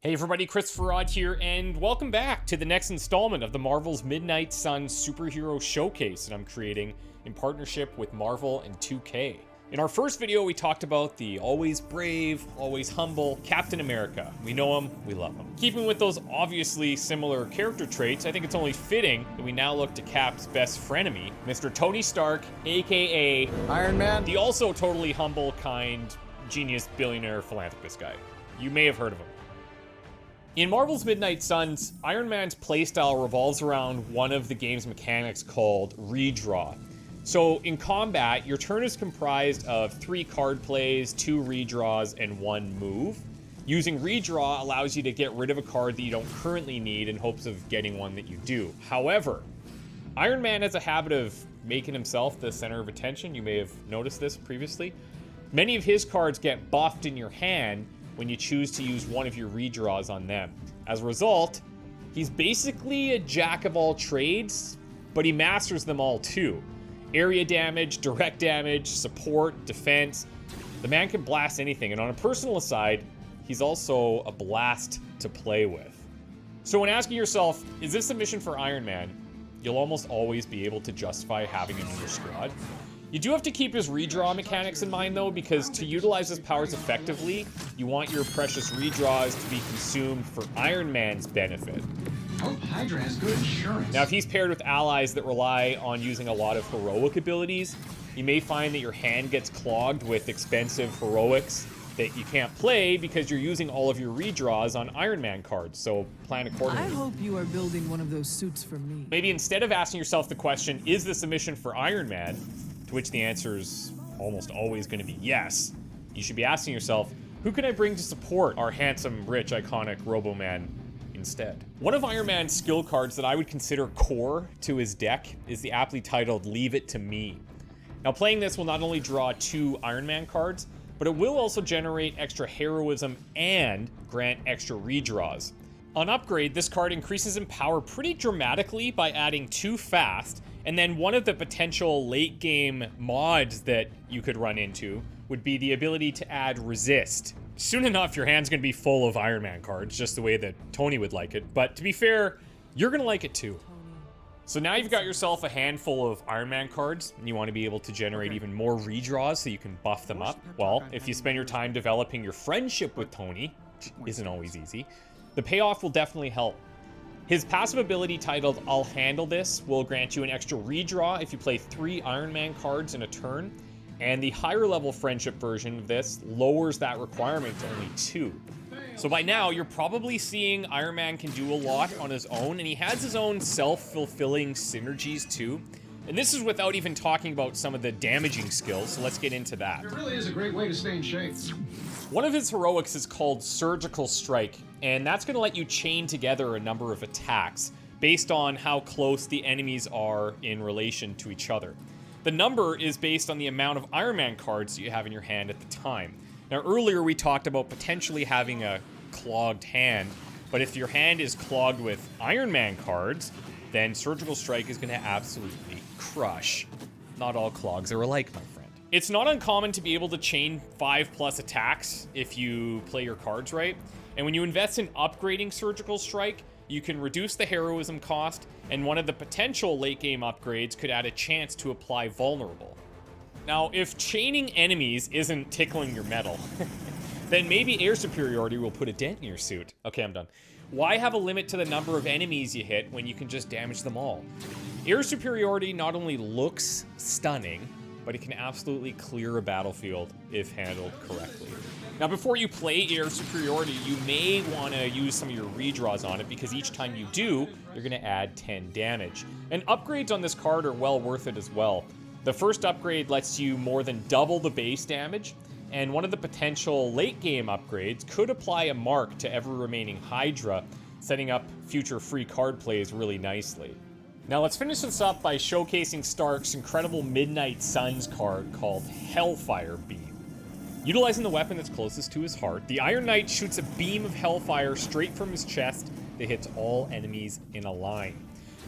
Hey everybody, Christopher Rod here, and welcome back to the next installment of the Marvel's Midnight Suns Superhero Showcase that I'm creating in partnership with Marvel and 2K. In our first video, we talked about the always brave, always humble Captain America. We know him, we love him. Keeping with those obviously similar character traits, I think it's only fitting that we now look to Cap's best frenemy, Mr. Tony Stark, aka Iron Man. The also totally humble, kind, genius, billionaire philanthropist guy. You may have heard of him. In Marvel's Midnight Suns, Iron Man's playstyle revolves around one of the game's mechanics called redraw. So in combat, your turn is comprised of 3 card plays, 2 redraws, and 1 move. Using redraw allows you to get rid of a card that you don't currently need in hopes of getting one that you do. However, Iron Man has a habit of making himself the center of attention. You may have noticed this previously. Many of his cards get buffed in your hand when you choose to use one of your redraws on them. As a result, he's basically a jack of all trades, but he masters them all too. Area damage, direct damage, support, defense. The man can blast anything, and on a personal aside, he's also a blast to play with. So when asking yourself, is this a mission for Iron Man? You'll almost always be able to justify having him in your squad. You do have to keep his redraw mechanics in mind though, because to utilize his powers effectively, you want your precious redraws to be consumed for Iron Man's benefit. Hope Hydra has good insurance. Now if he's paired with allies that rely on using a lot of heroic abilities, you may find that your hand gets clogged with expensive heroics that you can't play because you're using all of your redraws on Iron Man cards, so plan accordingly. I hope you are building one of those suits for me. Maybe instead of asking yourself the question, is this a mission for Iron Man? To which the answer is almost always going to be yes. You should be asking yourself, who can I bring to support our handsome, rich, iconic Robo-Man instead? One of Iron Man's skill cards that I would consider core to his deck is the aptly titled Leave It to Me. Now playing this will not only draw 2 Iron Man cards, but it will also generate extra heroism and grant extra redraws. On upgrade, this card increases in power pretty dramatically by adding 2 fast, and then one of the potential late game mods that you could run into would be the ability to add resist. Soon enough, your hand's gonna be full of Iron Man cards, just the way that Tony would like it. But to be fair, you're gonna like it too. So now you've got yourself a handful of Iron Man cards, and you want to be able to generate even more redraws so you can buff them up. Well, if you spend your time developing your friendship with Tony, which isn't always easy, the payoff will definitely help. His passive ability titled I'll Handle This will grant you an extra redraw if you play 3 Iron Man cards in a turn, and the higher level friendship version of this lowers that requirement to only 2. So by now, you're probably seeing Iron Man can do a lot on his own, and he has his own self-fulfilling synergies too. And this is without even talking about some of the damaging skills, so let's get into that. It really is a great way to stay in shape. One of his heroics is called Surgical Strike, and that's going to let you chain together a number of attacks based on how close the enemies are in relation to each other. The number is based on the amount of Iron Man cards that you have in your hand at the time. Now earlier we talked about potentially having a clogged hand, but if your hand is clogged with Iron Man cards, then Surgical Strike is going to absolutely crush. Not all clogs are alike, my friend. It's not uncommon to be able to chain 5+ attacks if you play your cards right, and when you invest in upgrading Surgical Strike, you can reduce the heroism cost, and one of the potential late game upgrades could add a chance to apply Vulnerable. Now, if chaining enemies isn't tickling your metal, then maybe air superiority will put a dent in your suit. Okay, I'm done. Why have a limit to the number of enemies you hit when you can just damage them all? Air superiority not only looks stunning, but it can absolutely clear a battlefield if handled correctly. Now, before you play air superiority, you may want to use some of your redraws on it, because each time you do, you're going to add 10 damage. And upgrades on this card are well worth it as well. The first upgrade lets you more than double the base damage, and one of the potential late game upgrades could apply a mark to every remaining Hydra, setting up future free card plays really nicely. Now let's finish this up by showcasing Stark's incredible Midnight Suns card called Hellfire Beam. Utilizing the weapon that's closest to his heart, the Iron Knight shoots a beam of hellfire straight from his chest that hits all enemies in a line.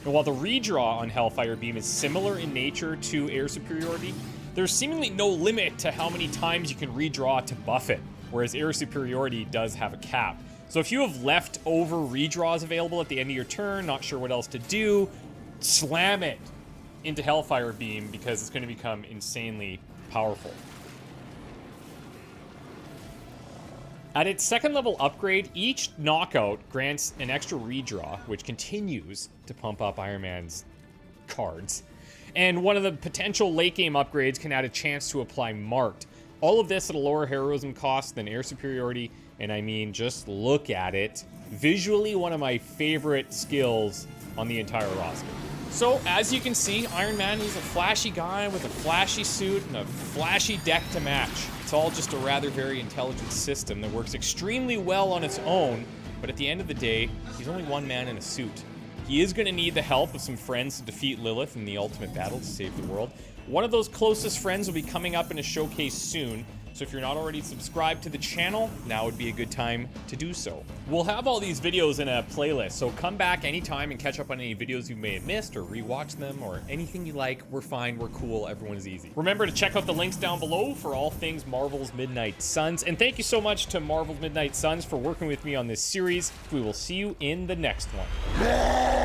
And while the redraw on Hellfire Beam is similar in nature to air superiority, there's seemingly no limit to how many times you can redraw to buff it, whereas air superiority does have a cap. So if you have leftover redraws available at the end of your turn, not sure what else to do, slam it into Hellfire Beam because it's going to become insanely powerful. At its second level upgrade, each knockout grants an extra redraw, which continues to pump up Iron Man's cards. And one of the potential late game upgrades can add a chance to apply Marked. All of this at a lower heroism cost than Air Superiority, and I mean, just look at it. Visually, one of my favorite skills on the entire roster. So, as you can see, Iron Man, he's a flashy guy with a flashy suit and a flashy deck to match. It's all just a rather very intelligent system that works extremely well on its own, but at the end of the day, he's only one man in a suit. He is going to need the help of some friends to defeat Lilith in the ultimate battle to save the world. One of those closest friends will be coming up in a showcase soon, so if you're not already subscribed to the channel, now would be a good time to do so. We'll have all these videos in a playlist, so come back anytime and catch up on any videos you may have missed or rewatch them or anything you like. We're fine, we're cool, everyone's easy. Remember to check out the links down below for all things Marvel's Midnight Suns, and thank you so much to Marvel's Midnight Suns for working with me on this series. We will see you in the next one.